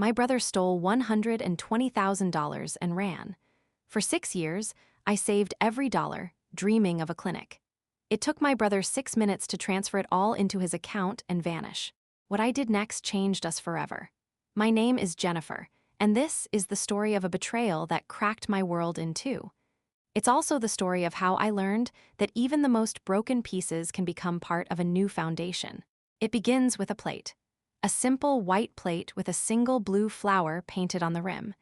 My brother stole $120,000 and ran. For 6 years, I saved every dollar, dreaming of a clinic. It took my brother 6 minutes to transfer it all into his account and vanish. What I did next changed us forever. My name is Jennifer, and this is the story of a betrayal that cracked my world in two. It's also the story of how I learned that even the most broken pieces can become part of a new foundation. It begins with a plate. A simple white plate with a single blue flower painted on the rim.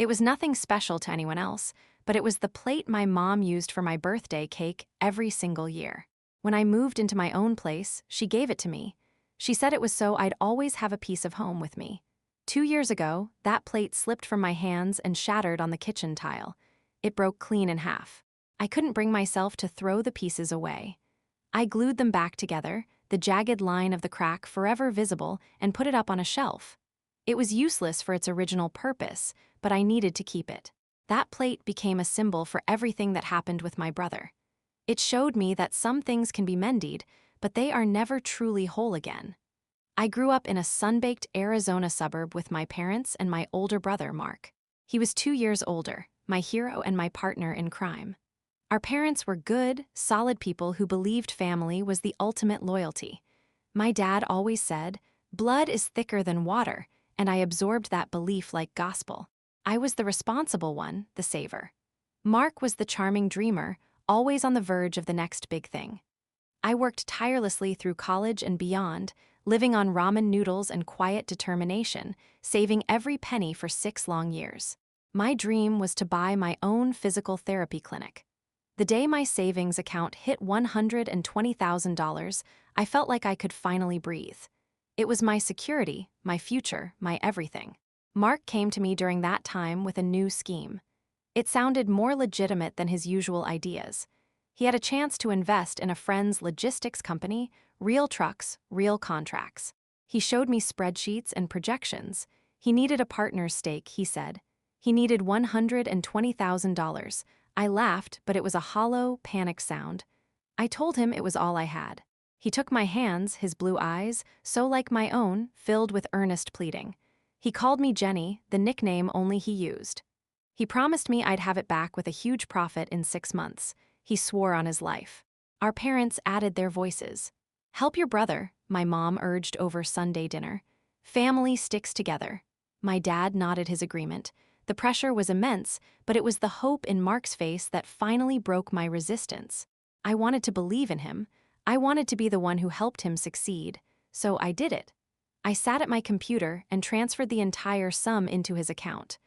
It was nothing special to anyone else, but it was the plate my mom used for my birthday cake every single year. When I moved into my own place, she gave it to me. She said it was so I'd always have a piece of home with me. 2 years ago, that plate slipped from my hands and shattered on the kitchen tile. It broke clean in half. I couldn't bring myself to throw the pieces away. I glued them back together, the jagged line of the crack forever visible, and put it up on a shelf. It was useless for its original purpose, but I needed to keep it. That plate became a symbol for everything that happened with my brother. It showed me that some things can be mended, but they are never truly whole again. I grew up in a sun-baked Arizona suburb with my parents and my older brother, Mark. He was 2 years older, my hero and my partner in crime. Our parents were good, solid people who believed family was the ultimate loyalty. My dad always said, "Blood is thicker than water," and I absorbed that belief like gospel. I was the responsible one, the saver. Mark was the charming dreamer, always on the verge of the next big thing. I worked tirelessly through college and beyond, living on ramen noodles and quiet determination, saving every penny for 6 long years. My dream was to buy my own physical therapy clinic. The day my savings account hit $120,000, I felt like I could finally breathe. It was my security, my future, my everything. Mark came to me during that time with a new scheme. It sounded more legitimate than his usual ideas. He had a chance to invest in a friend's logistics company, real trucks, real contracts. He showed me spreadsheets and projections. He needed a partner's stake, he said. He needed $120,000. I laughed, but it was a hollow, panicked sound. I told him it was all I had. He took my hands, his blue eyes, so like my own, filled with earnest pleading. He called me Jenny, the nickname only he used. He promised me I'd have it back with a huge profit in 6 months. He swore on his life. Our parents added their voices. "Help your brother," my mom urged over Sunday dinner. "Family sticks together." My dad nodded his agreement. The pressure was immense, but it was the hope in Mark's face that finally broke my resistance. I wanted to believe in him. I wanted to be the one who helped him succeed. So I did it. I sat at my computer and transferred the entire sum into his account.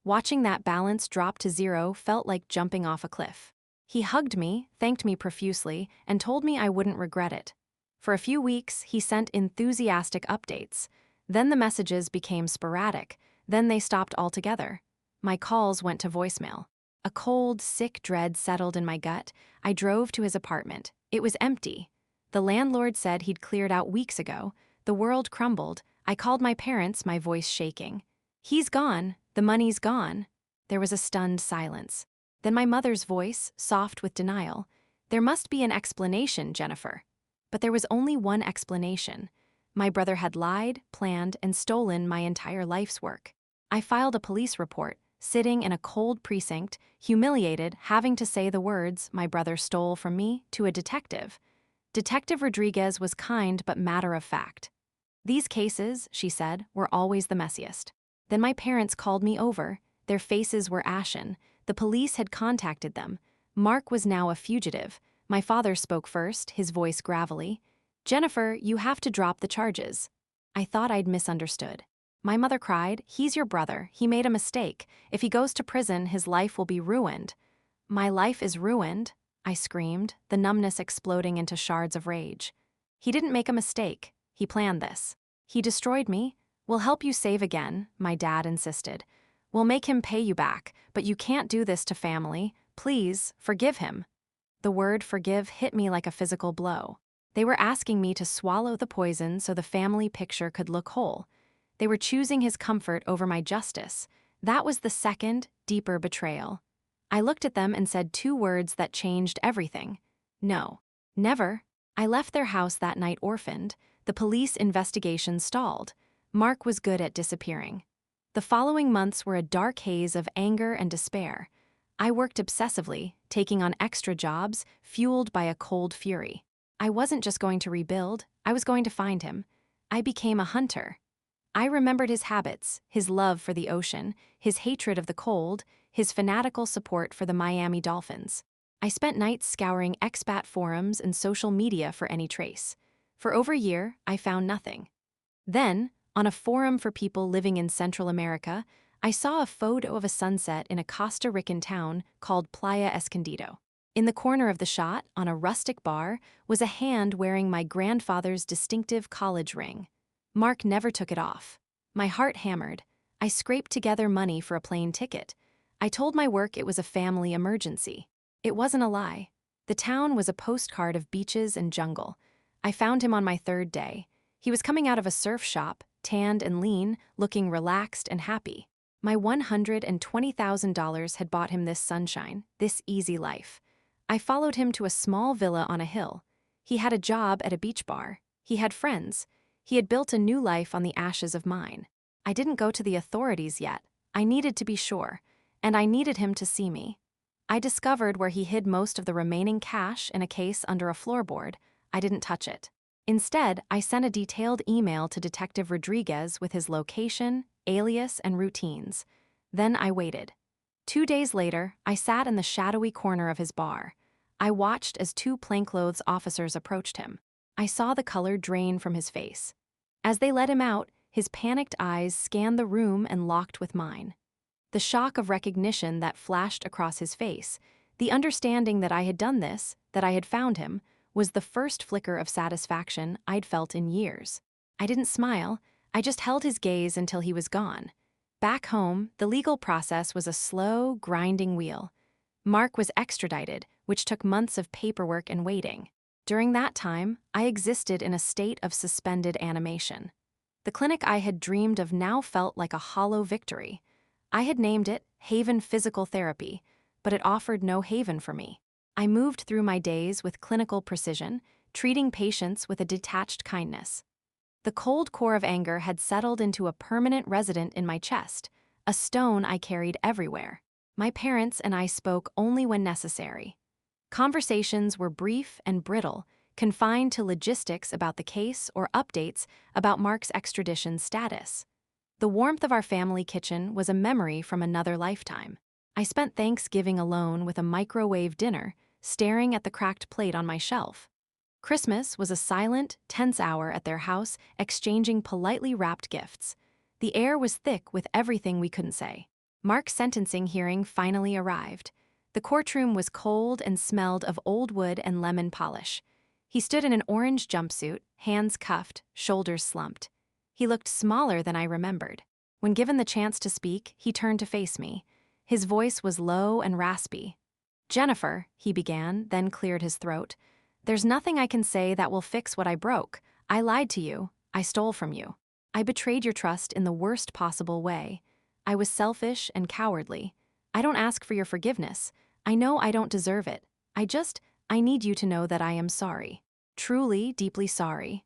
Watching that balance drop to zero felt like jumping off a cliff. He hugged me, thanked me profusely, and told me I wouldn't regret it. For a few weeks, he sent enthusiastic updates. Then the messages became sporadic. Then they stopped altogether. My calls went to voicemail. A cold, sick dread settled in my gut. I drove to his apartment. It was empty. The landlord said he'd cleared out weeks ago. The world crumbled. I called my parents, my voice shaking. "He's gone. The money's gone." There was a stunned silence. Then my mother's voice, soft with denial. "There must be an explanation, Jennifer." But there was only one explanation. My brother had lied, planned, and stolen my entire life's work. I filed a police report, sitting in a cold precinct, humiliated, having to say the words my brother stole from me to a detective. Detective Rodriguez was kind but matter-of-fact. "These cases," she said, "were always the messiest." Then my parents called me over. Their faces were ashen. The police had contacted them. Mark was now a fugitive. My father spoke first, his voice gravelly. "Jennifer, you have to drop the charges." I thought I'd misunderstood. My mother cried, "He's your brother. He made a mistake. If he goes to prison, his life will be ruined." "My life is ruined," I screamed, the numbness exploding into shards of rage. "He didn't make a mistake. He planned this. He destroyed me. We'll help you save again," my dad insisted. "We'll make him pay you back, but you can't do this to family. Please, forgive him." The word forgive hit me like a physical blow. They were asking me to swallow the poison so the family picture could look whole. They were choosing his comfort over my justice. That was the second, deeper betrayal. I looked at them and said 2 words that changed everything. "No. Never." I left their house that night orphaned. The police investigation stalled. Mark was good at disappearing. The following months were a dark haze of anger and despair. I worked obsessively, taking on extra jobs, fueled by a cold fury. I wasn't just going to rebuild, I was going to find him. I became a hunter. I remembered his habits, his love for the ocean, his hatred of the cold, his fanatical support for the Miami Dolphins. I spent nights scouring expat forums and social media for any trace. For over a year, I found nothing. Then, on a forum for people living in Central America, I saw a photo of a sunset in a Costa Rican town called Playa Escondido. In the corner of the shot, on a rustic bar, was a hand wearing my grandfather's distinctive college ring. Mark never took it off. My heart hammered. I scraped together money for a plane ticket. I told my work it was a family emergency. It wasn't a lie. The town was a postcard of beaches and jungle. I found him on my third day. He was coming out of a surf shop, tanned and lean, looking relaxed and happy. My $120,000 had bought him this sunshine, this easy life. I followed him to a small villa on a hill. He had a job at a beach bar. He had friends. He had built a new life on the ashes of mine. I didn't go to the authorities yet. I needed to be sure, and I needed him to see me. I discovered where he hid most of the remaining cash in a case under a floorboard. I didn't touch it. Instead, I sent a detailed email to Detective Rodriguez with his location, alias, and routines. Then I waited. 2 days later, I sat in the shadowy corner of his bar. I watched as 2 plainclothes officers approached him. I saw the color drain from his face. As they let him out, his panicked eyes scanned the room and locked with mine. The shock of recognition that flashed across his face, the understanding that I had done this, that I had found him, was the first flicker of satisfaction I'd felt in years. I didn't smile, I just held his gaze until he was gone. Back home, the legal process was a slow, grinding wheel. Mark was extradited, which took months of paperwork and waiting. During that time, I existed in a state of suspended animation. The clinic I had dreamed of now felt like a hollow victory. I had named it Haven Physical Therapy, but it offered no haven for me. I moved through my days with clinical precision, treating patients with a detached kindness. The cold core of anger had settled into a permanent resident in my chest, a stone I carried everywhere. My parents and I spoke only when necessary. Conversations were brief and brittle, confined to logistics about the case or updates about Mark's extradition status. The warmth of our family kitchen was a memory from another lifetime. I spent Thanksgiving alone with a microwave dinner, staring at the cracked plate on my shelf. Christmas was a silent, tense hour at their house, exchanging politely wrapped gifts. The air was thick with everything we couldn't say. Mark's sentencing hearing finally arrived. The courtroom was cold and smelled of old wood and lemon polish. He stood in an orange jumpsuit, hands cuffed, shoulders slumped. He looked smaller than I remembered. When given the chance to speak, he turned to face me. His voice was low and raspy. "Jennifer," he began, then cleared his throat. "There's nothing I can say that will fix what I broke. I lied to you. I stole from you. I betrayed your trust in the worst possible way. I was selfish and cowardly. I don't ask for your forgiveness. I know I don't deserve it. I need you to know that I am sorry. Truly, deeply sorry."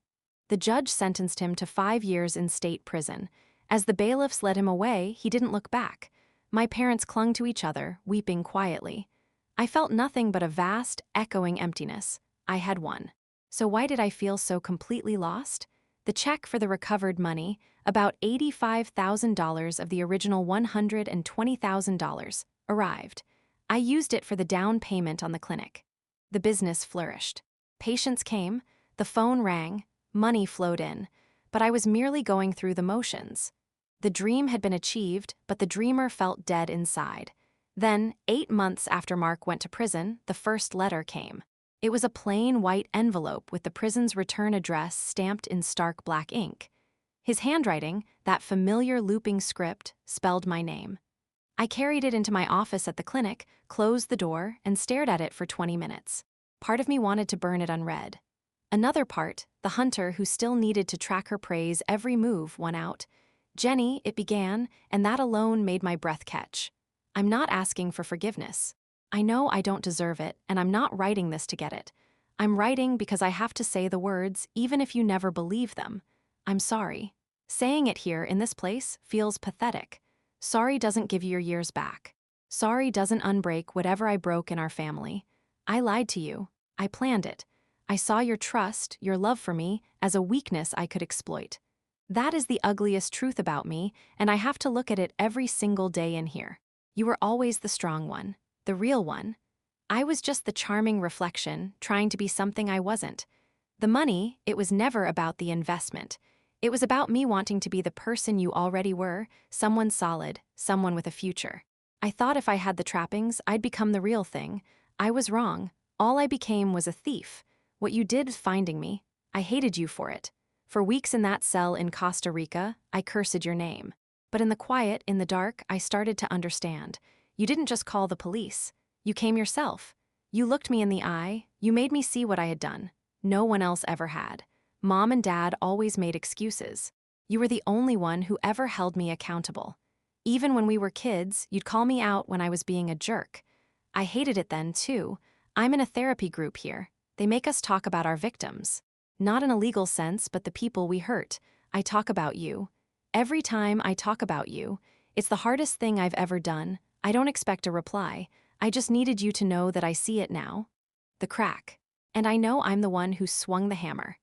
The judge sentenced him to 5 years in state prison. As the bailiffs led him away, he didn't look back. My parents clung to each other, weeping quietly. I felt nothing but a vast, echoing emptiness. I had won. So why did I feel so completely lost? The check for the recovered money, about $85,000 of the original $120,000, arrived. I used it for the down payment on the clinic. The business flourished. Patients came, the phone rang, money flowed in, but I was merely going through the motions. The dream had been achieved, but the dreamer felt dead inside. Then, 8 months after Mark went to prison, the first letter came. It was a plain white envelope with the prison's return address stamped in stark black ink. His handwriting, that familiar looping script, spelled my name. I carried it into my office at the clinic, closed the door, and stared at it for 20 minutes. Part of me wanted to burn it unread. Another part, the hunter who still needed to track her prey's every move, won out. "Jenny," it began, and that alone made my breath catch. "I'm not asking for forgiveness. I know I don't deserve it, and I'm not writing this to get it. I'm writing because I have to say the words, even if you never believe them. I'm sorry. Saying it here in this place feels pathetic. Sorry doesn't give you your years back. Sorry doesn't unbreak whatever I broke in our family. I lied to you. I planned it. I saw your trust, your love for me, as a weakness I could exploit. That is the ugliest truth about me, and I have to look at it every single day in here. You were always the strong one, the real one. I was just the charming reflection, trying to be something I wasn't. The money, it was never about the investment. It was about me wanting to be the person you already were, someone solid, someone with a future. I thought if I had the trappings, I'd become the real thing. I was wrong. All I became was a thief. What you did finding me, I hated you for it. For weeks in that cell in Costa Rica, I cursed your name. But in the quiet, in the dark, I started to understand. You didn't just call the police. You came yourself. You looked me in the eye. You made me see what I had done. No one else ever had. Mom and Dad always made excuses. You were the only one who ever held me accountable. Even when we were kids, you'd call me out when I was being a jerk. I hated it then, too. I'm in a therapy group here. They make us talk about our victims. Not in a legal sense, but the people we hurt. I talk about you. Every time I talk about you, it's the hardest thing I've ever done. I don't expect a reply. I just needed you to know that I see it now. The crack. And I know I'm the one who swung the hammer.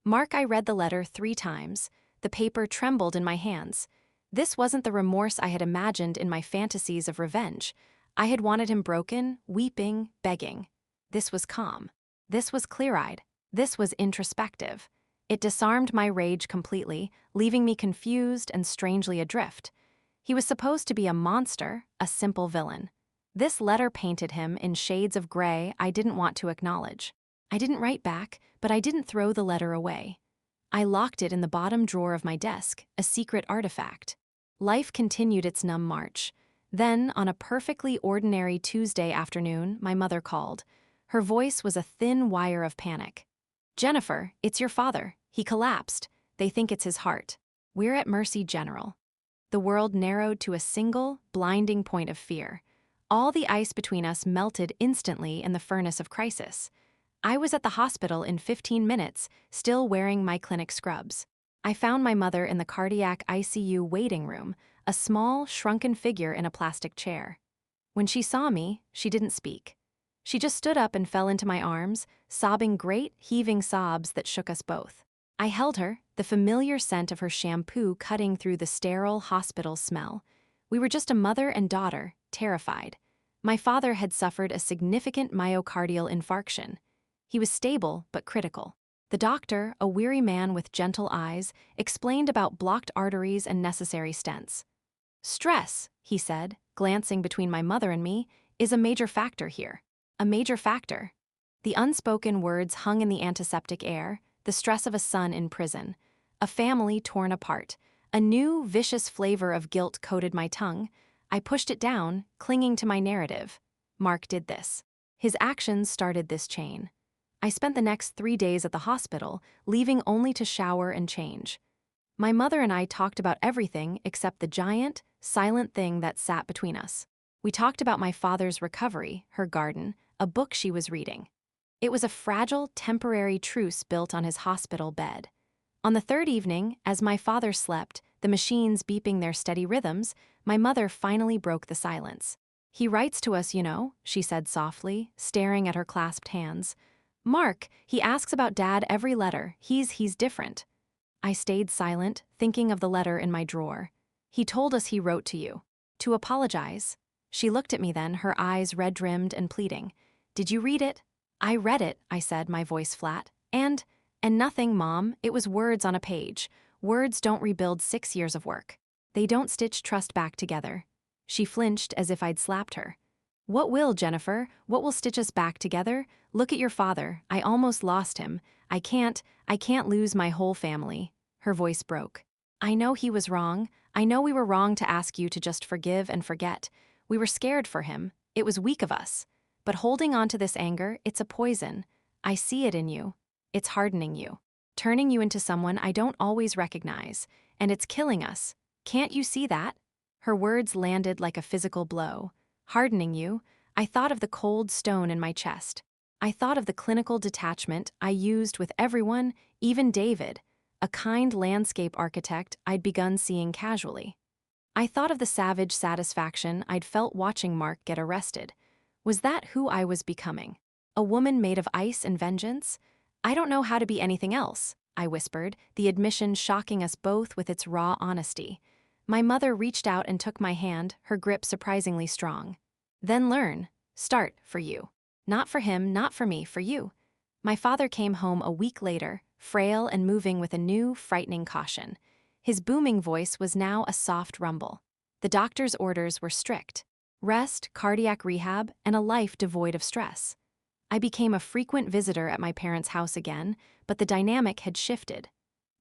Mark, I read the letter 3 times. The paper trembled in my hands. This wasn't the remorse I had imagined in my fantasies of revenge. I had wanted him broken, weeping, begging. This was calm. This was clear-eyed. This was introspective. It disarmed my rage completely, leaving me confused and strangely adrift. He was supposed to be a monster, a simple villain. This letter painted him in shades of gray I didn't want to acknowledge. I didn't write back, but I didn't throw the letter away. I locked it in the bottom drawer of my desk, a secret artifact. Life continued its numb march. Then, on a perfectly ordinary Tuesday afternoon, my mother called. Her voice was a thin wire of panic. "Jennifer, it's your father. He collapsed. They think it's his heart. We're at Mercy General." The world narrowed to a single, blinding point of fear. All the ice between us melted instantly in the furnace of crisis. I was at the hospital in 15 minutes, still wearing my clinic scrubs. I found my mother in the cardiac ICU waiting room, a small, shrunken figure in a plastic chair. When she saw me, she didn't speak. She just stood up and fell into my arms, sobbing great, heaving sobs that shook us both. I held her, the familiar scent of her shampoo cutting through the sterile hospital smell. We were just a mother and daughter, terrified. My father had suffered a significant myocardial infarction. He was stable but critical. The doctor, a weary man with gentle eyes, explained about blocked arteries and necessary stents. "Stress," he said, glancing between my mother and me, "is a major factor here. A major factor." The unspoken words hung in the antiseptic air, the stress of a son in prison, a family torn apart. A new, vicious flavor of guilt coated my tongue. I pushed it down, clinging to my narrative. Mark did this. His actions started this chain. I spent the next 3 days at the hospital, leaving only to shower and change. My mother and I talked about everything except the giant, silent thing that sat between us. We talked about my father's recovery, her garden, a book she was reading. It was a fragile, temporary truce built on his hospital bed. On the 3rd evening, as my father slept, the machines beeping their steady rhythms, my mother finally broke the silence. "He writes to us, you know," she said softly, staring at her clasped hands. "Mark, he asks about Dad every letter. He's different." I stayed silent, thinking of the letter in my drawer. "He told us he wrote to you. To apologize." She looked at me then, her eyes red-rimmed and pleading. "Did you read it?" "I read it," I said, my voice flat. And nothing, Mom. It was words on a page. Words don't rebuild 6 years of work. They don't stitch trust back together." She flinched as if I'd slapped her. "What will, Jennifer? What will stitch us back together? Look at your father. I almost lost him. I can't lose my whole family." Her voice broke. "I know he was wrong. I know we were wrong to ask you to just forgive and forget. We were scared for him. It was weak of us. But holding on to this anger, it's a poison. I see it in you. It's hardening you, turning you into someone I don't always recognize, and it's killing us. Can't you see that?" Her words landed like a physical blow. "Hardening you." I thought of the cold stone in my chest. I thought of the clinical detachment I used with everyone, even David. a kind landscape architect I'd begun seeing casually. I thought of the savage satisfaction I'd felt watching Mark get arrested. Was that who I was becoming? A woman made of ice and vengeance? I don't know how to be anything else, I whispered, the admission shocking us both with its raw honesty. My mother reached out and took my hand, her grip surprisingly strong. Then learn. Start, for you. Not for him, not for me, for you. My father came home a week later, frail and moving with a new, frightening caution. His booming voice was now a soft rumble. The doctor's orders were strict: rest, cardiac rehab, and a life devoid of stress. I became a frequent visitor at my parents' house again, but the dynamic had shifted.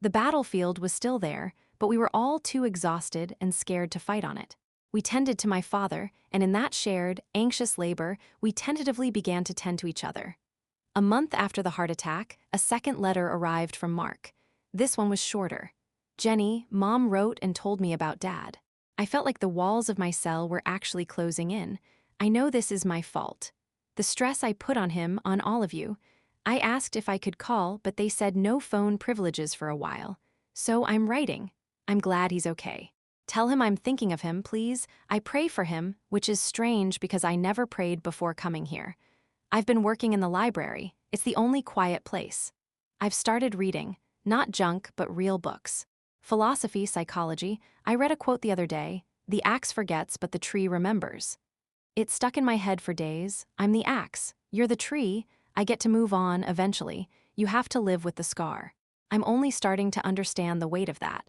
The battlefield was still there, but we were all too exhausted and scared to fight on it. We tended to my father, and in that shared, anxious labor, we tentatively began to tend to each other. A month after the heart attack, a second letter arrived from Mark. This one was shorter. Jenny, Mom wrote and told me about Dad. I felt like the walls of my cell were actually closing in. I know this is my fault. The stress I put on him, on all of you. I asked if I could call, but they said no phone privileges for a while. So I'm writing. I'm glad he's okay. Tell him I'm thinking of him, please. I pray for him, which is strange because I never prayed before coming here. I've been working in the library. It's the only quiet place. I've started reading, not junk, but real books. Philosophy, psychology. I read a quote the other day: "The axe forgets, but the tree remembers." It stuck in my head for days. I'm the axe. You're the tree. I get to move on eventually. You have to live with the scar. I'm only starting to understand the weight of that.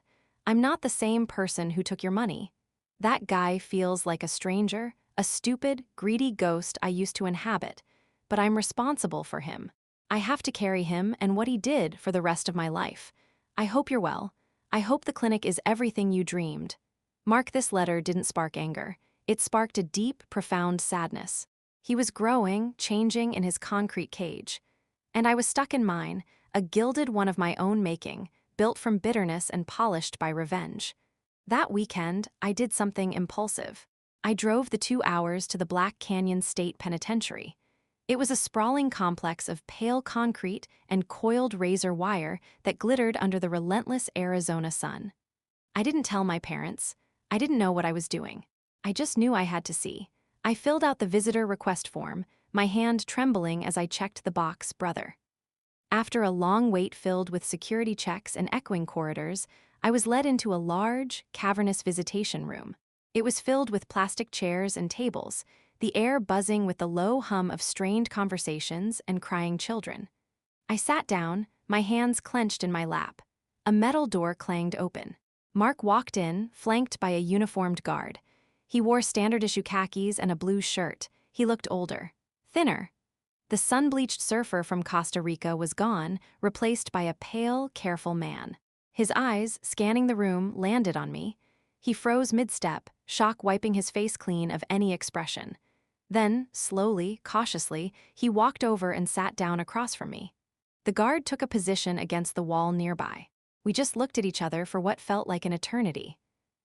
I'm not the same person who took your money. That guy feels like a stranger, a stupid, greedy ghost I used to inhabit, but I'm responsible for him. I have to carry him and what he did for the rest of my life. I hope you're well. I hope the clinic is everything you dreamed. Mark, this letter didn't spark anger. It sparked a deep, profound sadness. He was growing, changing in his concrete cage. And I was stuck in mine, a gilded one of my own making, built from bitterness and polished by revenge. That weekend, I did something impulsive. I drove the 2 hours to the Black Canyon State Penitentiary. It was a sprawling complex of pale concrete and coiled razor wire that glittered under the relentless Arizona sun. I didn't tell my parents. I didn't know what I was doing. I just knew I had to see. I filled out the visitor request form, my hand trembling as I checked the box, brother. After a long wait filled with security checks and echoing corridors, I was led into a large, cavernous visitation room. It was filled with plastic chairs and tables, the air buzzing with the low hum of strained conversations and crying children. I sat down, my hands clenched in my lap. A metal door clanged open. Mark walked in, flanked by a uniformed guard. He wore standard-issue khakis and a blue shirt. He looked older, thinner. The sun-bleached surfer from Costa Rica was gone, replaced by a pale, careful man. His eyes, scanning the room, landed on me. He froze mid-step, shock wiping his face clean of any expression. Then, slowly, cautiously, he walked over and sat down across from me. The guard took a position against the wall nearby. We just looked at each other for what felt like an eternity.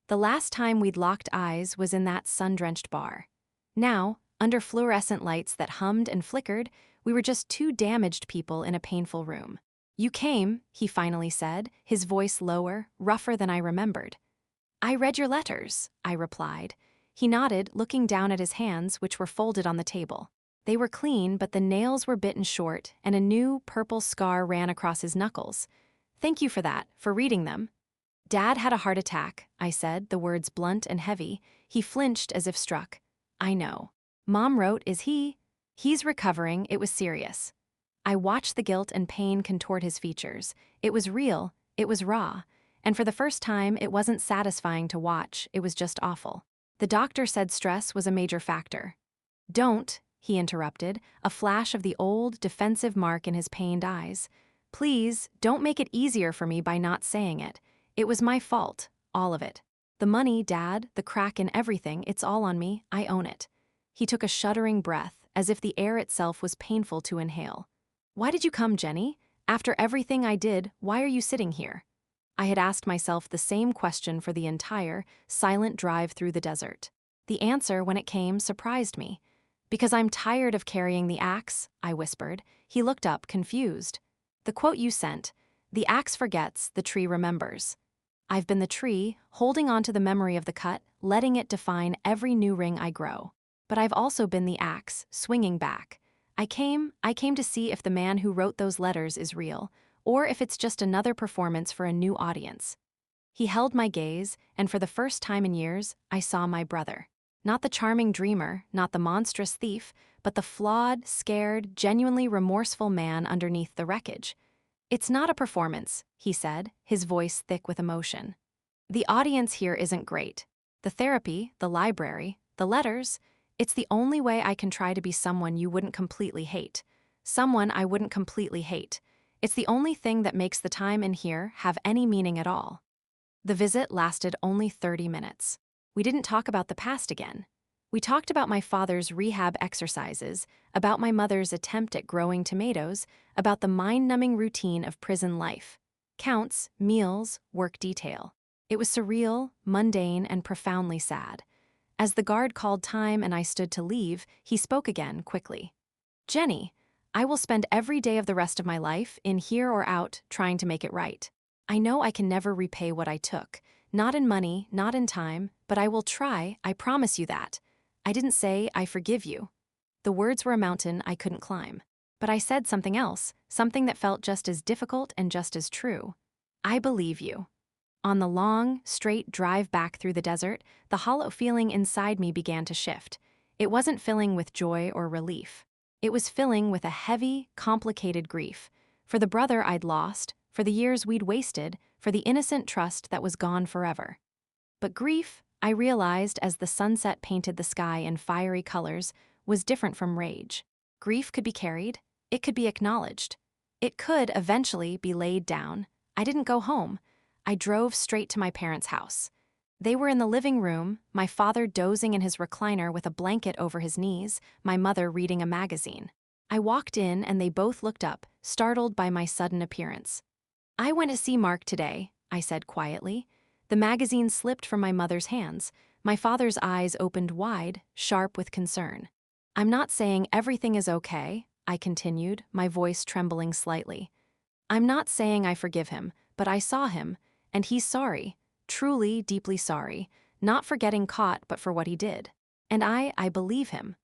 The last time we'd locked eyes was in that sun-drenched bar. Now, under fluorescent lights that hummed and flickered, we were just two damaged people in a painful room. "You came," he finally said, his voice lower, rougher than I remembered. "I read your letters," I replied. He nodded, looking down at his hands, which were folded on the table. They were clean, but the nails were bitten short, and a new, purple scar ran across his knuckles. "Thank you for that, for reading them." "Dad had a heart attack," I said, the words blunt and heavy. He flinched as if struck. "I know." "Mom wrote, is he?" "He's recovering, it was serious." I watched the guilt and pain contort his features. It was real, it was raw, and for the first time, it wasn't satisfying to watch, it was just awful. The doctor said stress was a major factor. "Don't," he interrupted, a flash of the old, defensive Mark in his pained eyes. "Please, don't make it easier for me by not saying it. It was my fault, all of it. The money, Dad, the crack in everything, it's all on me, I own it." He took a shuddering breath, as if the air itself was painful to inhale. "Why did you come, Jenny? After everything I did, why are you sitting here?" I had asked myself the same question for the entire, silent drive through the desert. The answer, when it came, surprised me. "Because I'm tired of carrying the axe," I whispered. He looked up, confused. "The quote you sent, The axe forgets, the tree remembers. I've been the tree, holding on to the memory of the cut, letting it define every new ring I grow. But I've also been the axe, swinging back. I came to see if the man who wrote those letters is real, or if it's just another performance for a new audience. He held my gaze, and for the first time in years, I saw my brother. Not the charming dreamer, not the monstrous thief, but the flawed, scared, genuinely remorseful man underneath the wreckage. "It's not a performance," he said, his voice thick with emotion. "The audience here isn't great. The therapy, the library, the letters, it's the only way I can try to be someone you wouldn't completely hate. Someone I wouldn't completely hate. It's the only thing that makes the time in here have any meaning at all." The visit lasted only 30 minutes. We didn't talk about the past again. We talked about my father's rehab exercises, about my mother's attempt at growing tomatoes, about the mind-numbing routine of prison life. Counts, meals, work detail. It was surreal, mundane, and profoundly sad. As the guard called time and I stood to leave, he spoke again, quickly. "Jenny, I will spend every day of the rest of my life, in here or out, trying to make it right. I know I can never repay what I took. Not in money, not in time, but I will try, I promise you that. I didn't say, 'I forgive you.' The words were a mountain I couldn't climb. But I said something else, something that felt just as difficult and just as true. 'I believe you.'" On the long, straight drive back through the desert, the hollow feeling inside me began to shift. It wasn't filling with joy or relief. It was filling with a heavy, complicated grief. For the brother I'd lost, for the years we'd wasted, for the innocent trust that was gone forever. But grief, I realized as the sunset painted the sky in fiery colors, was different from rage. Grief could be carried. It could be acknowledged. It could eventually be laid down. I didn't go home. I drove straight to my parents' house. They were in the living room, my father dozing in his recliner with a blanket over his knees, my mother reading a magazine. I walked in and they both looked up, startled by my sudden appearance. "I went to see Mark today," I said quietly. The magazine slipped from my mother's hands. My father's eyes opened wide, sharp with concern. "I'm not saying everything is okay," I continued, my voice trembling slightly. "I'm not saying I forgive him, but I saw him, and he's sorry, truly, deeply sorry, not for getting caught but for what he did. And I believe him."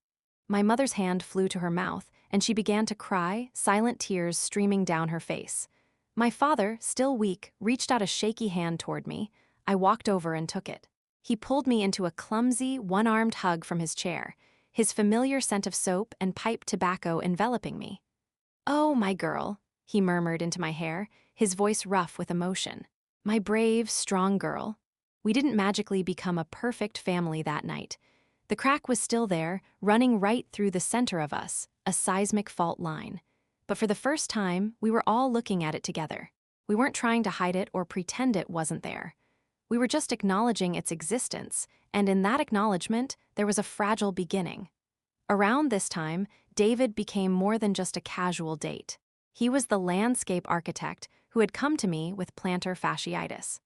My mother's hand flew to her mouth, and she began to cry, silent tears streaming down her face. My father, still weak, reached out a shaky hand toward me. I walked over and took it. He pulled me into a clumsy, one-armed hug from his chair, his familiar scent of soap and pipe tobacco enveloping me. "Oh, my girl," he murmured into my hair, his voice rough with emotion. "My brave, strong girl." We didn't magically become a perfect family that night. The crack was still there, running right through the center of us, a seismic fault line. But for the first time, we were all looking at it together. We weren't trying to hide it or pretend it wasn't there. We were just acknowledging its existence, and in that acknowledgement, there was a fragile beginning. Around this time, David became more than just a casual date. He was the landscape architect who had come to me with plantar fasciitis.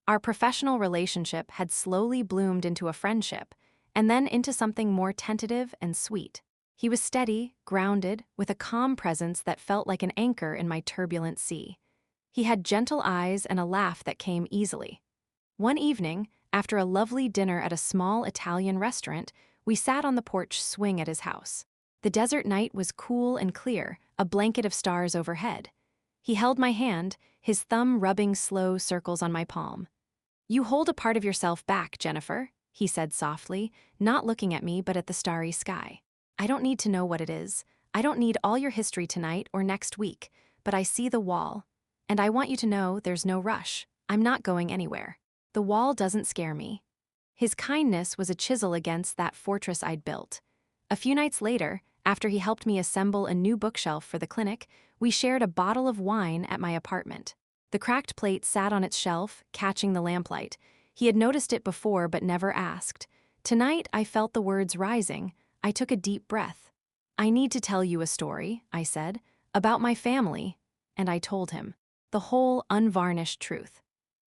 Our professional relationship had slowly bloomed into a friendship, and then into something more tentative and sweet. He was steady, grounded, with a calm presence that felt like an anchor in my turbulent sea. He had gentle eyes and a laugh that came easily. One evening, after a lovely dinner at a small Italian restaurant, we sat on the porch swing at his house. The desert night was cool and clear, a blanket of stars overhead. He held my hand, his thumb rubbing slow circles on my palm. "You hold a part of yourself back, Jennifer," he said softly, not looking at me but at the starry sky. "I don't need to know what it is. I don't need all your history tonight or next week, but I see the wall. And I want you to know there's no rush. I'm not going anywhere. The wall doesn't scare me." His kindness was a chisel against that fortress I'd built. A few nights later, after he helped me assemble a new bookshelf for the clinic, we shared a bottle of wine at my apartment. The cracked plate sat on its shelf, catching the lamplight. He had noticed it before but never asked. Tonight, I felt the words rising. I took a deep breath. "I need to tell you a story," I said, "about my family," and I told him. The whole unvarnished truth.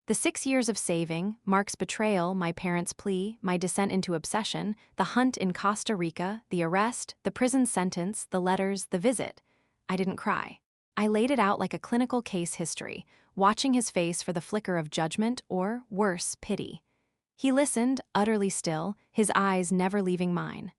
The 6 years of saving, Mark's betrayal, my parents' plea, my descent into obsession, the hunt in Costa Rica, the arrest, the prison sentence, the letters, the visit. I didn't cry. I laid it out like a clinical case history, watching his face for the flicker of judgment or, worse, pity. He listened, utterly still, his eyes never leaving mine.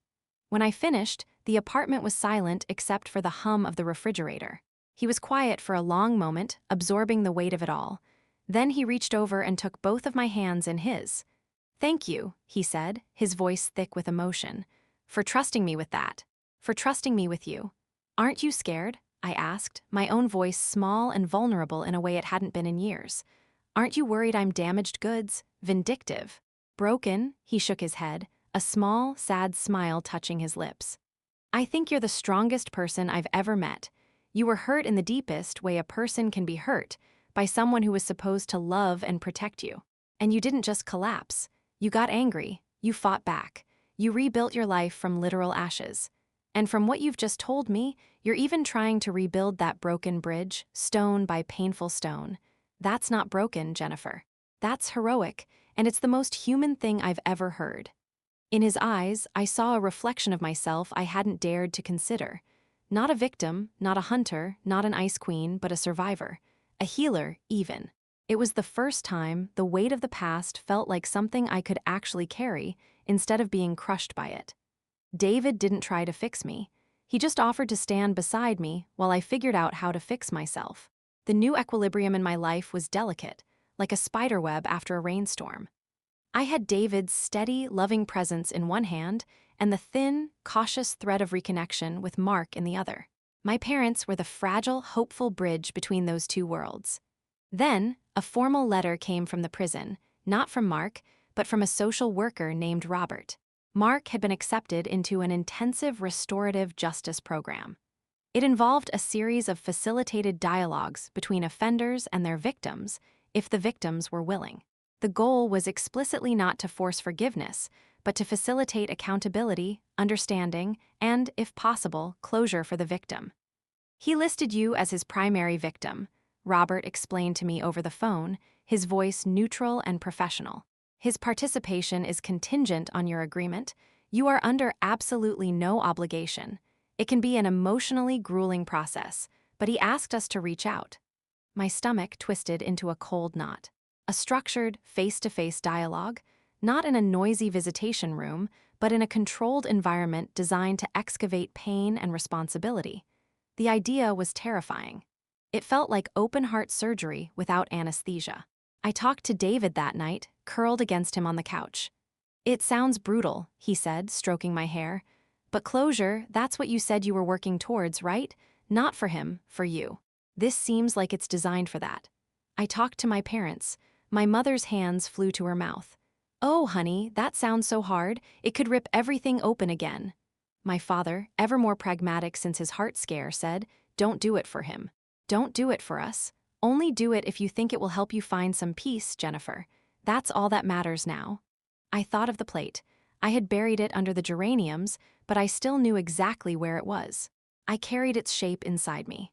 When I finished, the apartment was silent except for the hum of the refrigerator. He was quiet for a long moment, absorbing the weight of it all. Then he reached over and took both of my hands in his. "Thank you," he said, his voice thick with emotion, "for trusting me with that. For trusting me with you. Aren't you scared?" I asked, my own voice small and vulnerable in a way it hadn't been in years. "Aren't you worried I'm damaged goods? Vindictive? Broken?" He shook his head, a small, sad smile touching his lips. "I think you're the strongest person I've ever met. You were hurt in the deepest way a person can be hurt, by someone who was supposed to love and protect you. And you didn't just collapse. You got angry, you fought back. You rebuilt your life from literal ashes. And from what you've just told me, you're even trying to rebuild that broken bridge, stone by painful stone. That's not broken, Jennifer. That's heroic, and it's the most human thing I've ever heard." In his eyes, I saw a reflection of myself I hadn't dared to consider. Not a victim, not a hunter, not an ice queen, but a survivor. A healer, even. It was the first time the weight of the past felt like something I could actually carry, instead of being crushed by it. David didn't try to fix me. He just offered to stand beside me while I figured out how to fix myself. The new equilibrium in my life was delicate, like a spiderweb after a rainstorm. I had David's steady, loving presence in one hand and the thin, cautious thread of reconnection with Mark in the other. My parents were the fragile, hopeful bridge between those two worlds. Then, a formal letter came from the prison, not from Mark, but from a social worker named Robert. Mark had been accepted into an intensive restorative justice program. It involved a series of facilitated dialogues between offenders and their victims, if the victims were willing. The goal was explicitly not to force forgiveness, but to facilitate accountability, understanding, and, if possible, closure for the victim. "He listed you as his primary victim," Robert explained to me over the phone, his voice neutral and professional. "His participation is contingent on your agreement. You are under absolutely no obligation. It can be an emotionally grueling process, but he asked us to reach out." My stomach twisted into a cold knot. A structured, face-to-face dialogue, not in a noisy visitation room, but in a controlled environment designed to excavate pain and responsibility. The idea was terrifying. It felt like open-heart surgery without anesthesia. I talked to David that night, curled against him on the couch. "It sounds brutal," he said, stroking my hair. "But closure, that's what you said you were working towards, right? Not for him, for you. This seems like it's designed for that." I talked to my parents. My mother's hands flew to her mouth. "Oh, honey, that sounds so hard. It could rip everything open again." My father, ever more pragmatic since his heart scare, said, "Don't do it for him. Don't do it for us. Only do it if you think it will help you find some peace, Jennifer. That's all that matters now." I thought of the plate. I had buried it under the geraniums, but I still knew exactly where it was. I carried its shape inside me.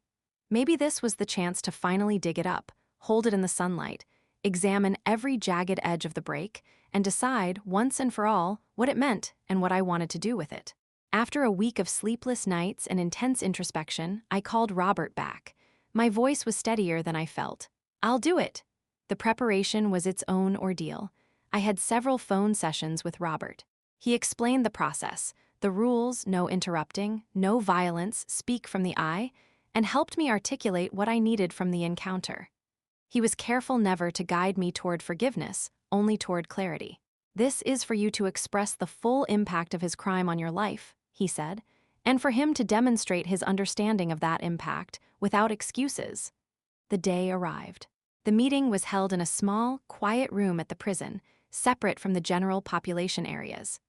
Maybe this was the chance to finally dig it up, hold it in the sunlight, examine every jagged edge of the break, and decide, once and for all, what it meant and what I wanted to do with it. After a week of sleepless nights and intense introspection, I called Robert back. My voice was steadier than I felt. "I'll do it." The preparation was its own ordeal. I had several phone sessions with Robert. He explained the process, the rules, no interrupting, no violence, speak from the eye, and helped me articulate what I needed from the encounter. He was careful never to guide me toward forgiveness, only toward clarity. "This is for you to express the full impact of his crime on your life," he said, and for him to demonstrate his understanding of that impact without excuses. The day arrived. The meeting was held in a small, quiet room at the prison, separate from the general population areas.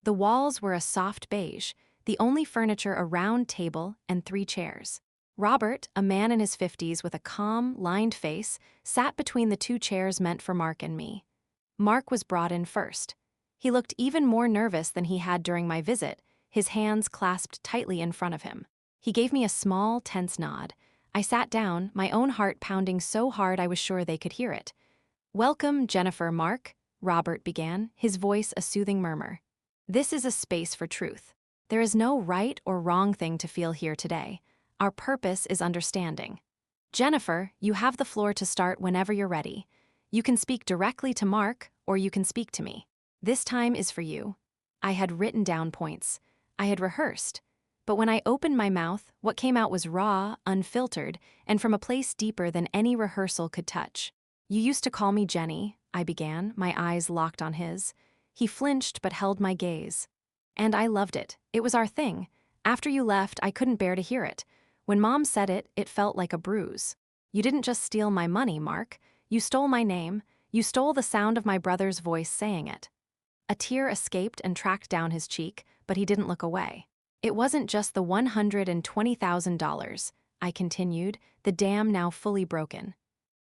The walls were a soft beige, the only furniture a round table and 3 chairs. Robert, a man in his 50s with a calm, lined face, sat between the 2 chairs meant for Mark and me. Mark was brought in first. He looked even more nervous than he had during my visit, his hands clasped tightly in front of him. He gave me a small, tense nod. I sat down, my own heart pounding so hard I was sure they could hear it. "Welcome, Jennifer, Mark," Robert began, his voice a soothing murmur. "This is a space for truth. There is no right or wrong thing to feel here today. Our purpose is understanding. Jennifer, you have the floor to start whenever you're ready. You can speak directly to Mark, or you can speak to me. This time is for you. I had written down points. I had rehearsed. But when I opened my mouth, what came out was raw, unfiltered, and from a place deeper than any rehearsal could touch. You used to call me Jenny, I began, my eyes locked on his. He flinched but held my gaze. And I loved it. It was our thing. After you left, I couldn't bear to hear it. When Mom said it, it felt like a bruise. You didn't just steal my money, Mark. You stole my name. You stole the sound of my brother's voice saying it. A tear escaped and tracked down his cheek, but he didn't look away. It wasn't just the $120,000, I continued, the dam now fully broken.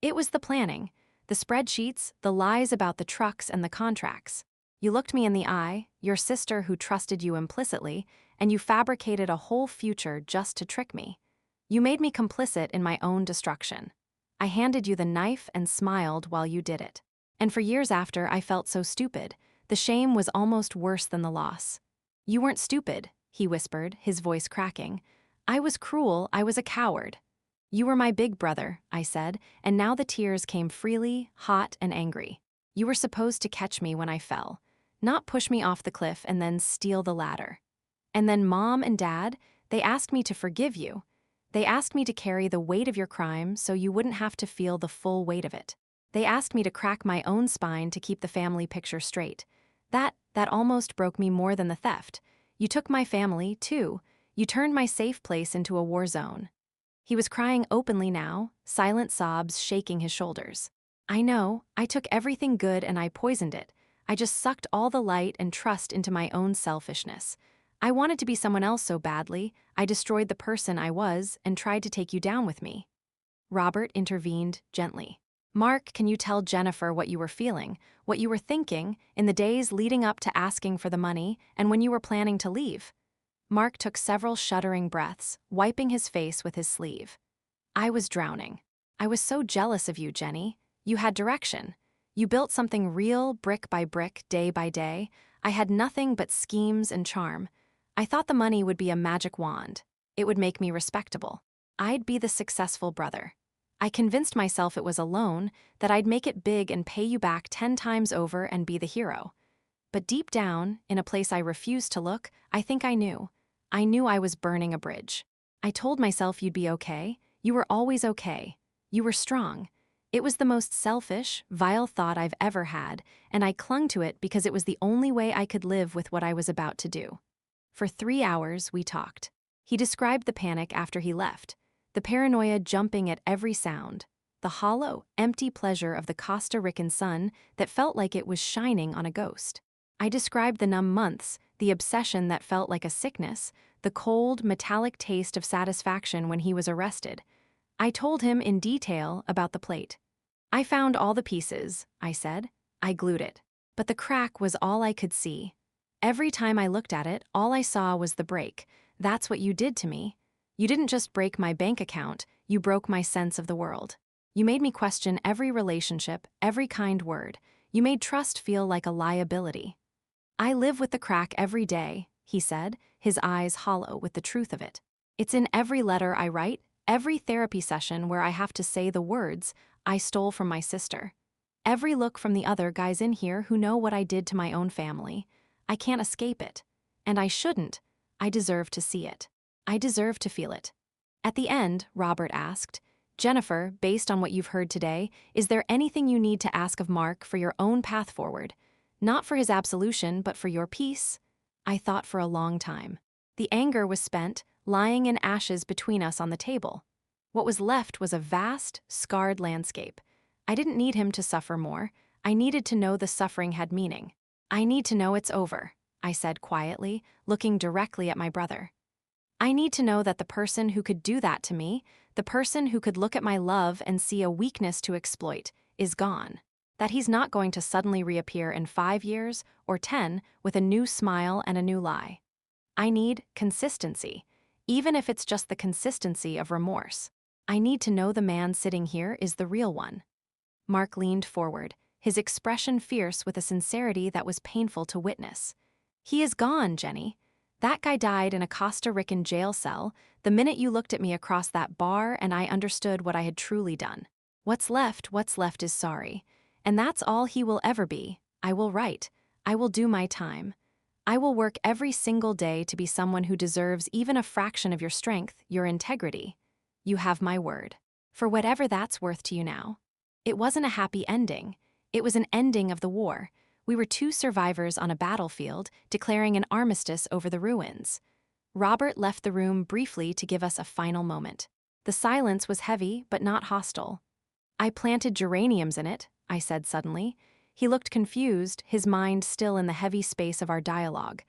It was the planning, the spreadsheets, the lies about the trucks and the contracts. You looked me in the eye, your sister who trusted you implicitly, and you fabricated a whole future just to trick me. You made me complicit in my own destruction. I handed you the knife and smiled while you did it. And for years after, I felt so stupid. The shame was almost worse than the loss. You weren't stupid, he whispered, his voice cracking. I was cruel, I was a coward. You were my big brother, I said, and now the tears came freely, hot and angry. You were supposed to catch me when I fell, not push me off the cliff and then steal the ladder. And then Mom and Dad, they asked me to forgive you. They asked me to carry the weight of your crime so you wouldn't have to feel the full weight of it. They asked me to crack my own spine to keep the family picture straight. That almost broke me more than the theft. You took my family, too. You turned my safe place into a war zone. He was crying openly now, silent sobs shaking his shoulders. I know, I took everything good and I poisoned it. I just sucked all the light and trust into my own selfishness. I wanted to be someone else so badly, I destroyed the person I was and tried to take you down with me. Robert intervened gently. Mark, can you tell Jennifer what you were feeling, what you were thinking, in the days leading up to asking for the money and when you were planning to leave? Mark took several shuddering breaths, wiping his face with his sleeve. I was drowning. I was so jealous of you, Jenny. You had direction. You built something real, brick by brick, day by day. I had nothing but schemes and charm. I thought the money would be a magic wand. It would make me respectable. I'd be the successful brother. I convinced myself it was a loan, that I'd make it big and pay you back 10 times over and be the hero. But deep down, in a place I refused to look, I think I knew. I knew I was burning a bridge. I told myself you'd be okay. You were always okay. You were strong. It was the most selfish, vile thought I've ever had, and I clung to it because it was the only way I could live with what I was about to do. For 3 hours, we talked. He described the panic after he left. The paranoia jumping at every sound, the hollow, empty pleasure of the Costa Rican sun that felt like it was shining on a ghost. I described the numb months, the obsession that felt like a sickness, the cold, metallic taste of satisfaction when he was arrested. I told him in detail about the plate. I found all the pieces, I said. I glued it. But the crack was all I could see. Every time I looked at it, all I saw was the break. That's what you did to me. You didn't just break my bank account, you broke my sense of the world. You made me question every relationship, every kind word. You made trust feel like a liability. I live with the crack every day, he said, his eyes hollow with the truth of it. It's in every letter I write, every therapy session where I have to say the words I stole from my sister. Every look from the other guys in here who know what I did to my own family. I can't escape it. And I shouldn't. I deserve to see it. I deserve to feel it. At the end, Robert asked, Jennifer, based on what you've heard today, is there anything you need to ask of Mark for your own path forward? Not for his absolution, but for your peace? I thought for a long time. The anger was spent, lying in ashes between us on the table. What was left was a vast, scarred landscape. I didn't need him to suffer more. I needed to know the suffering had meaning. I need to know it's over, I said quietly, looking directly at my brother. I need to know that the person who could do that to me, the person who could look at my love and see a weakness to exploit, is gone. That he's not going to suddenly reappear in 5 years or 10 with a new smile and a new lie. I need consistency, even if it's just the consistency of remorse. I need to know the man sitting here is the real one. Mark leaned forward, his expression fierce with a sincerity that was painful to witness. He is gone, Jenny. That guy died in a Costa Rican jail cell the minute you looked at me across that bar, and I understood what I had truly done. What's left is sorry. And that's all he will ever be. I will write. I will do my time. I will work every single day to be someone who deserves even a fraction of your strength, your integrity. You have my word. For whatever that's worth to you now. It wasn't a happy ending. It was an ending of the war. We were two survivors on a battlefield, declaring an armistice over the ruins. Robert left the room briefly to give us a final moment. The silence was heavy, but not hostile. I planted geraniums in it, I said suddenly. He looked confused, his mind still in the heavy space of our dialogue.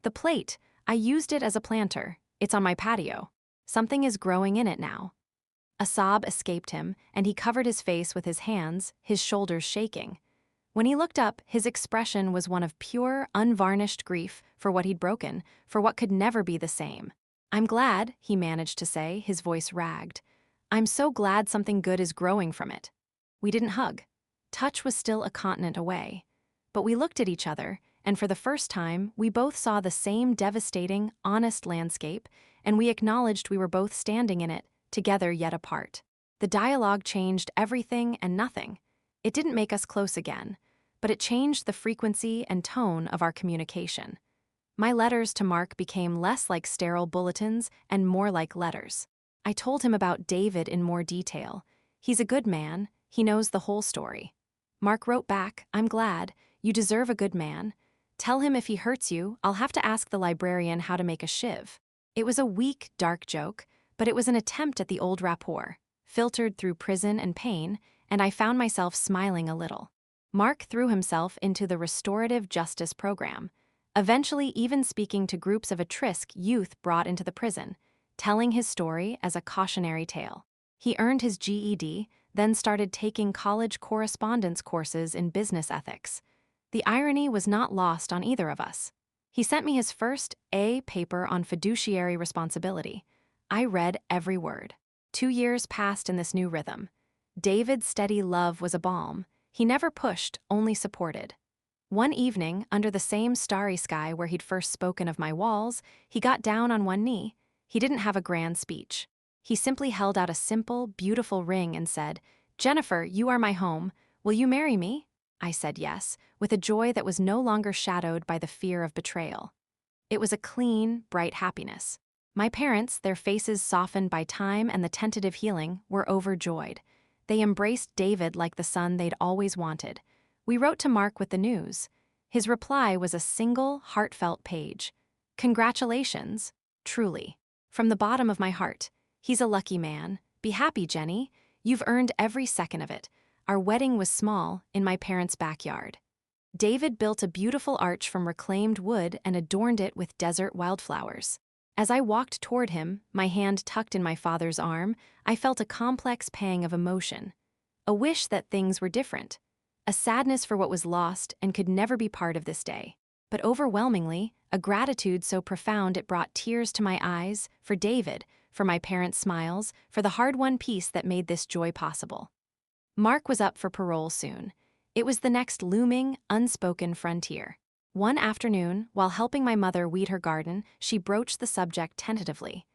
The plate, I used it as a planter. It's on my patio. Something is growing in it now. A sob escaped him, and he covered his face with his hands, his shoulders shaking. When he looked up, his expression was one of pure, unvarnished grief for what he'd broken, for what could never be the same. "I'm glad," he managed to say, his voice ragged. "I'm so glad something good is growing from it." We didn't hug. Touch was still a continent away. But we looked at each other, and for the first time, we both saw the same devastating, honest landscape, and we acknowledged we were both standing in it, together yet apart. The dialogue changed everything and nothing. It didn't make us close again, but it changed the frequency and tone of our communication. My letters to Mark became less like sterile bulletins and more like letters. I told him about David in more detail. He's a good man. He knows the whole story. Mark wrote back, "I'm glad. You deserve a good man. Tell him if he hurts you, I'll have to ask the librarian how to make a shiv." It was a weak, dark joke, but it was an attempt at the old rapport, filtered through prison and pain, and I found myself smiling a little. Mark threw himself into the restorative justice program, eventually even speaking to groups of at-risk youth brought into the prison, telling his story as a cautionary tale. He earned his GED, then started taking college correspondence courses in business ethics. The irony was not lost on either of us. He sent me his first A paper on fiduciary responsibility. I read every word. 2 years passed in this new rhythm. David's steady love was a balm. He never pushed, only supported. One evening, under the same starry sky where he'd first spoken of my walls, he got down on one knee. He didn't have a grand speech. He simply held out a simple, beautiful ring and said, "Jennifer, you are my home. Will you marry me?" I said yes, with a joy that was no longer shadowed by the fear of betrayal. It was a clean, bright happiness. My parents, their faces softened by time and the tentative healing, were overjoyed. They embraced David like the son they'd always wanted. We wrote to Mark with the news. His reply was a single, heartfelt page. "Congratulations, truly. From the bottom of my heart. He's a lucky man. Be happy, Jenny. You've earned every second of it." Our wedding was small, in my parents' backyard. David built a beautiful arch from reclaimed wood and adorned it with desert wildflowers. As I walked toward him, my hand tucked in my father's arm, I felt a complex pang of emotion. A wish that things were different. A sadness for what was lost and could never be part of this day. But overwhelmingly, a gratitude so profound it brought tears to my eyes, for David, for my parents' smiles, for the hard-won peace that made this joy possible. Mark was up for parole soon. It was the next looming, unspoken frontier. One afternoon, while helping my mother weed her garden, she broached the subject tentatively.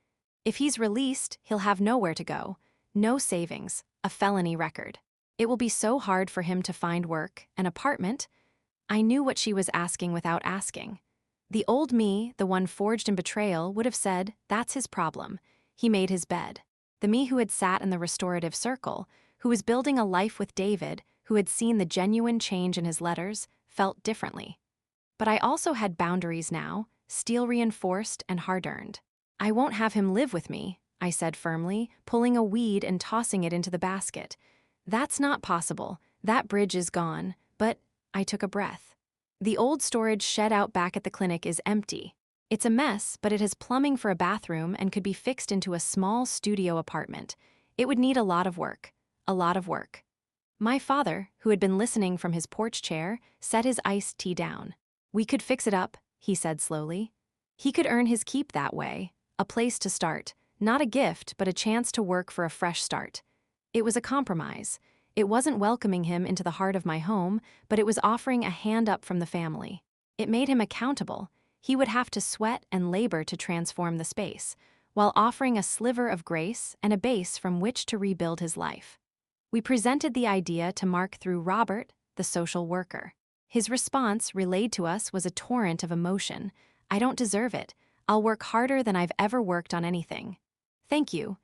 "If he's released, he'll have nowhere to go. No savings, a felony record. It will be so hard for him to find work, an apartment." I knew what she was asking without asking. The old me, the one forged in betrayal, would have said, "That's his problem. He made his bed." The me who had sat in the restorative circle, who was building a life with David, who had seen the genuine change in his letters, felt differently. But I also had boundaries now, steel-reinforced and hard-earned. "I won't have him live with me," I said firmly, pulling a weed and tossing it into the basket. "That's not possible. That bridge is gone." But I took a breath. "The old storage shed out back at the clinic is empty. It's a mess, but it has plumbing for a bathroom and could be fixed into a small studio apartment. It would need a lot of work. A lot of work." My father, who had been listening from his porch chair, set his iced tea down. "We could fix it up," he said slowly. He could earn his keep that way, a place to start, not a gift but a chance to work for a fresh start. It was a compromise. It wasn't welcoming him into the heart of my home, but it was offering a hand up from the family. It made him accountable. He would have to sweat and labor to transform the space, while offering a sliver of grace and a base from which to rebuild his life. We presented the idea to Mark through Robert, the social worker. His response, relayed to us, was a torrent of emotion. "I don't deserve it. I'll work harder than I've ever worked on anything." Thank you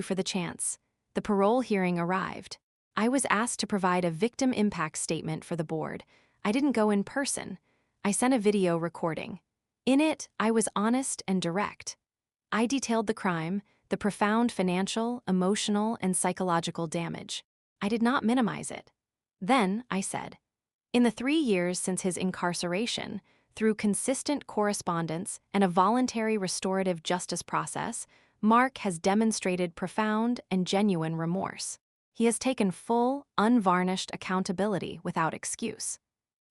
for the chance." The parole hearing arrived. I was asked to provide a victim impact statement for the board. I didn't go in person. I sent a video recording. In it, I was honest and direct. I detailed the crime, the profound financial, emotional, and psychological damage. I did not minimize it. Then, I said, in the 3 years since his incarceration, through consistent correspondence and a voluntary restorative justice process, Mark has demonstrated profound and genuine remorse. He has taken full, unvarnished accountability without excuse.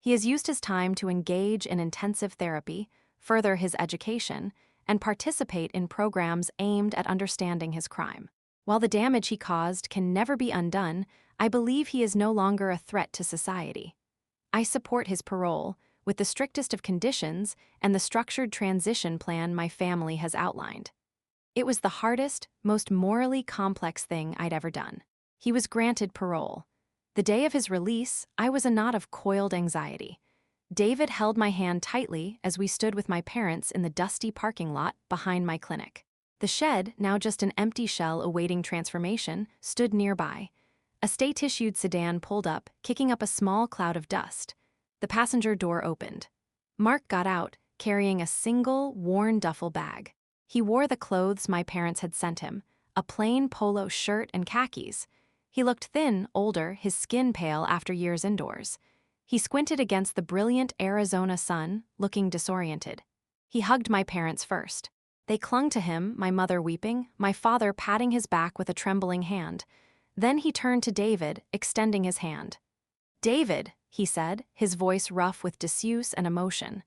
He has used his time to engage in intensive therapy, further his education, and participate in programs aimed at understanding his crime. While the damage he caused can never be undone, I believe he is no longer a threat to society. I support his parole, with the strictest of conditions and the structured transition plan my family has outlined. It was the hardest, most morally complex thing I'd ever done. He was granted parole. The day of his release, I was a knot of coiled anxiety. David held my hand tightly as we stood with my parents in the dusty parking lot behind my clinic. The shed, now just an empty shell awaiting transformation, stood nearby. A state-issued sedan pulled up, kicking up a small cloud of dust. The passenger door opened. Mark got out, carrying a single, worn duffel bag. He wore the clothes my parents had sent him, a plain polo shirt and khakis. He looked thin, older, his skin pale after years indoors. He squinted against the brilliant Arizona sun, looking disoriented. He hugged my parents first. They clung to him, my mother weeping, my father patting his back with a trembling hand. Then he turned to David, extending his hand. "David," he said, his voice rough with disuse and emotion.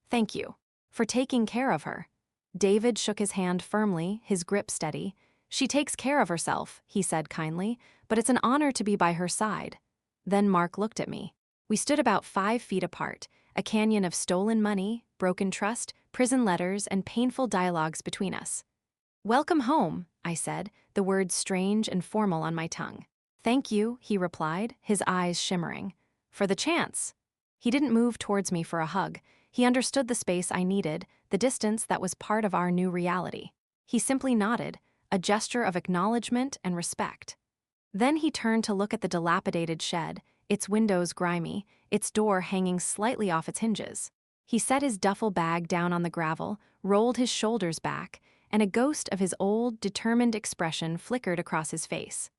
"Thank you for taking care of her." David shook his hand firmly, his grip steady. "She takes care of herself," he said kindly, "but it's an honor to be by her side." Then Mark looked at me. We stood about 5 feet apart, a canyon of stolen money, broken trust, prison letters, and painful dialogues between us. "Welcome home," I said, the words strange and formal on my tongue. "Thank you," he replied, his eyes shimmering. "For the chance." He didn't move towards me for a hug. He understood the space I needed, the distance that was part of our new reality. He simply nodded, a gesture of acknowledgement and respect. Then he turned to look at the dilapidated shed, its windows grimy, its door hanging slightly off its hinges. He set his duffel bag down on the gravel, rolled his shoulders back, and a ghost of his old, determined expression flickered across his face.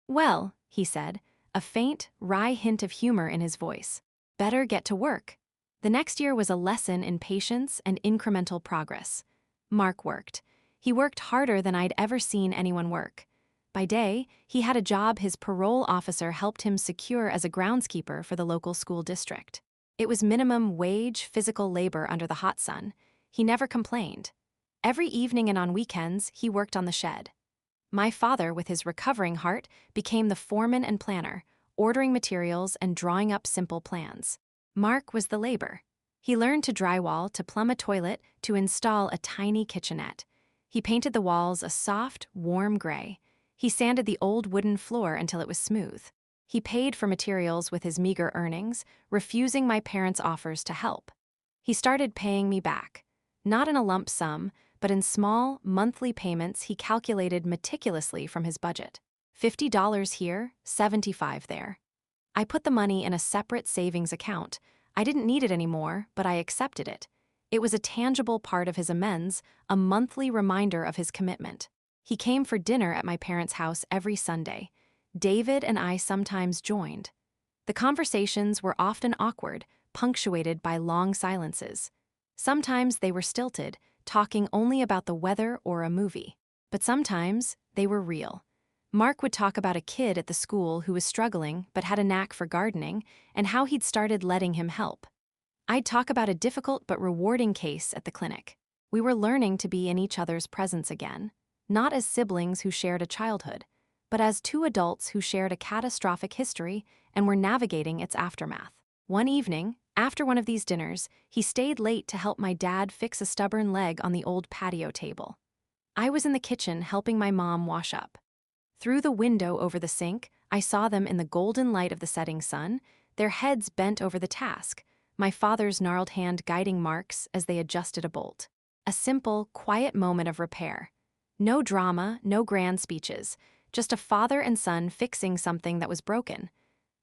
"Well," he said, a faint, wry hint of humor in his voice, "better get to work." The next year was a lesson in patience and incremental progress. Mark worked. He worked harder than I'd ever seen anyone work. By day, he had a job his parole officer helped him secure as a groundskeeper for the local school district. It was minimum wage, physical labor under the hot sun. He never complained. Every evening and on weekends, he worked on the shed. My father, with his recovering heart, became the foreman and planner, ordering materials and drawing up simple plans. Mark was the labor. He learned to drywall, to plumb a toilet, to install a tiny kitchenette. He painted the walls a soft, warm gray. He sanded the old wooden floor until it was smooth. He paid for materials with his meager earnings, refusing my parents' offers to help. He started paying me back, not in a lump sum, but in small, monthly payments he calculated meticulously from his budget. $50 here, $75 there. I put the money in a separate savings account. I didn't need it anymore, but I accepted it. It was a tangible part of his amends, a monthly reminder of his commitment. He came for dinner at my parents' house every Sunday. David and I sometimes joined. The conversations were often awkward, punctuated by long silences. Sometimes they were stilted, talking only about the weather or a movie. But sometimes they were real. Mark would talk about a kid at the school who was struggling but had a knack for gardening and how he'd started letting him help. I'd talk about a difficult but rewarding case at the clinic. We were learning to be in each other's presence again, not as siblings who shared a childhood, but as 2 adults who shared a catastrophic history and were navigating its aftermath. One evening, After one of these dinners, he stayed late to help my dad fix a stubborn leg on the old patio table. I was in the kitchen helping my mom wash up. Through the window over the sink, I saw them in the golden light of the setting sun, their heads bent over the task, my father's gnarled hand guiding Mark's as they adjusted a bolt. A simple, quiet moment of repair. No drama, no grand speeches, just a father and son fixing something that was broken.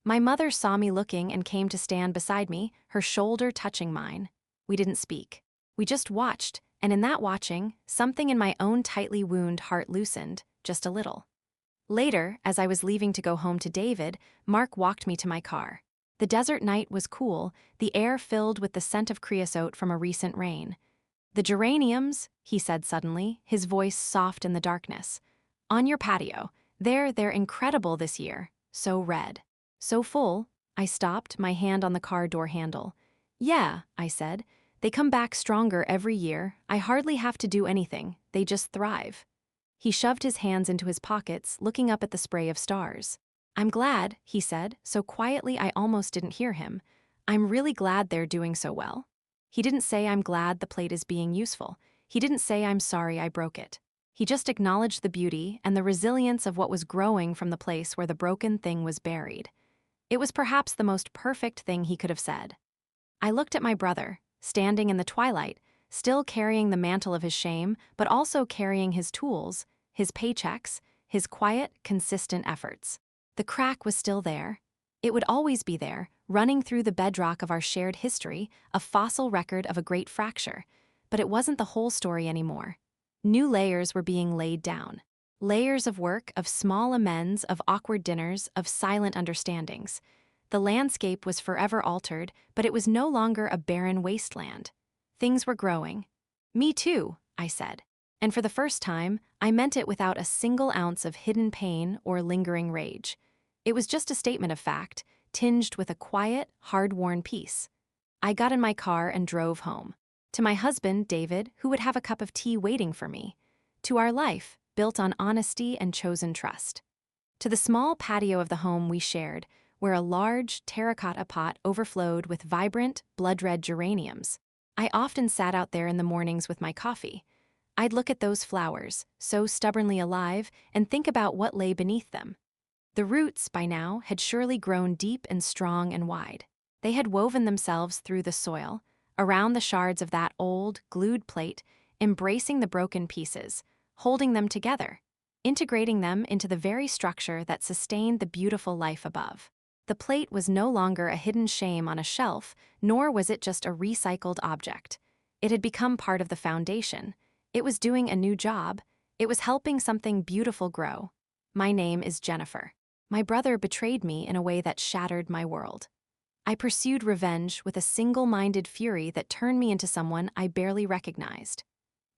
My mother saw me looking and came to stand beside me, her shoulder touching mine. We didn't speak. We just watched, and in that watching, something in my own tightly wounded heart loosened, just a little. Later, as I was leaving to go home to David, Mark walked me to my car. The desert night was cool, the air filled with the scent of creosote from a recent rain. "The geraniums," he said suddenly, his voice soft in the darkness. "On your patio. They're incredible this year. So red. So full." I stopped, my hand on the car door handle. "Yeah," I said. "They come back stronger every year. I hardly have to do anything. They just thrive." He shoved his hands into his pockets, looking up at the spray of stars. "I'm glad," he said, so quietly I almost didn't hear him. "I'm really glad they're doing so well." He didn't say I'm glad the plate is being useful. He didn't say I'm sorry I broke it. He just acknowledged the beauty and the resilience of what was growing from the place where the broken thing was buried. It was perhaps the most perfect thing he could have said. I looked at my brother, standing in the twilight, still carrying the mantle of his shame, but also carrying his tools, his paychecks, his quiet, consistent efforts. The crack was still there. It would always be there, running through the bedrock of our shared history, a fossil record of a great fracture. But it wasn't the whole story anymore. New layers were being laid down. Layers of work, of small amends, of awkward dinners, of silent understandings. The landscape was forever altered, but it was no longer a barren wasteland. Things were growing. "Me too," I said. And for the first time, I meant it without a single ounce of hidden pain or lingering rage. It was just a statement of fact, tinged with a quiet, hard-worn peace. I got in my car and drove home. To my husband, David, who would have a cup of tea waiting for me. To our life, built on honesty and chosen trust. To the small patio of the home we shared, where a large terracotta pot overflowed with vibrant, blood-red geraniums. I often sat out there in the mornings with my coffee. I'd look at those flowers, so stubbornly alive, and think about what lay beneath them. The roots, by now, had surely grown deep and strong and wide. They had woven themselves through the soil, around the shards of that old, glued plate, embracing the broken pieces, holding them together, integrating them into the very structure that sustained the beautiful life above. The plate was no longer a hidden shame on a shelf, nor was it just a recycled object. It had become part of the foundation. It was doing a new job. It was helping something beautiful grow. My name is Jennifer. My brother betrayed me in a way that shattered my world. I pursued revenge with a single-minded fury that turned me into someone I barely recognized.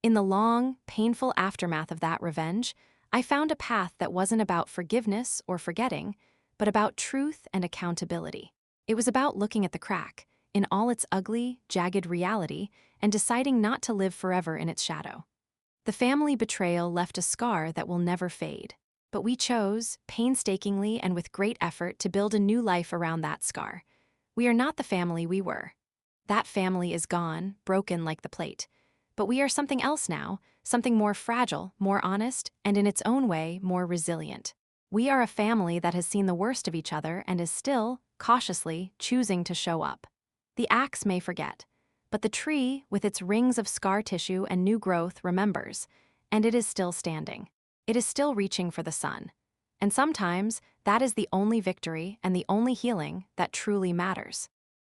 In the long, painful aftermath of that revenge, I found a path that wasn't about forgiveness or forgetting, but about truth and accountability. It was about looking at the crack, in all its ugly, jagged reality, and deciding not to live forever in its shadow. The family betrayal left a scar that will never fade. But we chose, painstakingly and with great effort, to build a new life around that scar. We are not the family we were. That family is gone, broken like the plate. But we are something else now, something more fragile, more honest, and in its own way, more resilient. We are a family that has seen the worst of each other and is still, cautiously, choosing to show up. The axe may forget, but the tree, with its rings of scar tissue and new growth, remembers, and it is still standing. It is still reaching for the sun. And sometimes, that is the only victory and the only healing that truly matters.